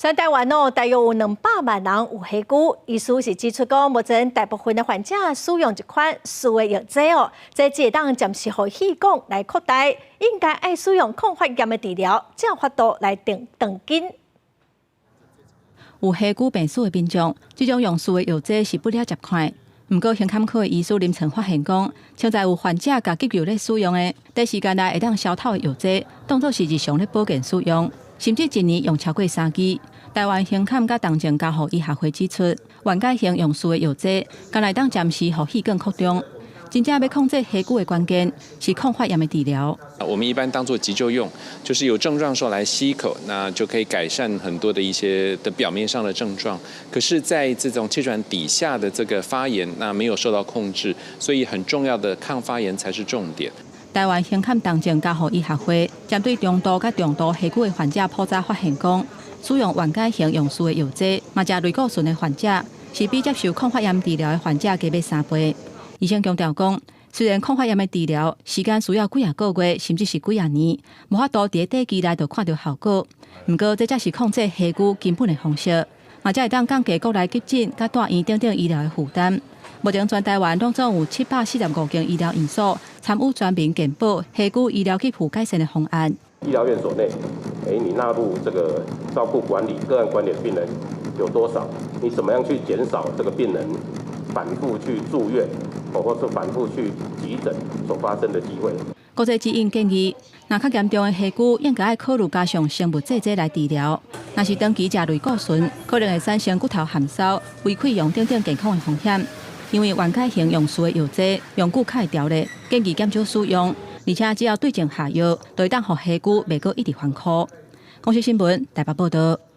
在台湾大约有200万人有血骨，医师是指出讲，目前大部分的患者使用一款输的药剂这只会当暂时互气管来扩大，应该爱使用抗发炎的治疗，才有法度来断根。有血骨病史的民众，这种用输的药剂是不了接款。不过，胸坎科的医师林晨发现讲，现在有患者甲急救咧使用的，短时间内会当消透的药剂，当作是日常咧保健使用，甚至一年用超过3支。台湾胸坎甲动静家护医学会指出，原改型用输的药剂，敢来当暂时互气管扩张。真正要控制血骨的关键是抗发炎的治疗。我们一般当做急救用，就是有症状的时候来吸一口，那就可以改善很多的一些的表面上的症状。可是，在这种气喘底下的这个发炎，那没有受到控制，所以很重要的抗发炎才是重点。台湾胸坎动静家护医学会针对中度甲重度血骨的患者普查发现讲，使用原改型用输的药剂，嘛食类固醇的患者，是比接受抗发炎治疗的患者加要3倍。医生强调讲，虽然抗发炎的治疗时间需要几个月，甚至是几年，无法度在短期内就看到效果。不过，这才是控制血骨根本的方式，嘛才会当降低国内急诊甲大院等医疗的负担。目前全台湾拢总有745间医疗院所参与全民健保血骨医疗给付改善的方案。医疗院所内，你纳入这个照顾管理、个案管理的病人有多少？你怎么样去减少这个病人反复去住院，或是反复去急诊所发生的机会？国际指引建议，若较严重的血骨，应该考虑加上生物制剂来治疗。若是长期食类固醇，可能会产生骨头含烧、胃溃疡等健康的风险。因为原改型用输的药剂用久较会调咧，建议减少使用，而且只要对症下药，就会当让血骨袂阁一直反复。公视新闻台北报道。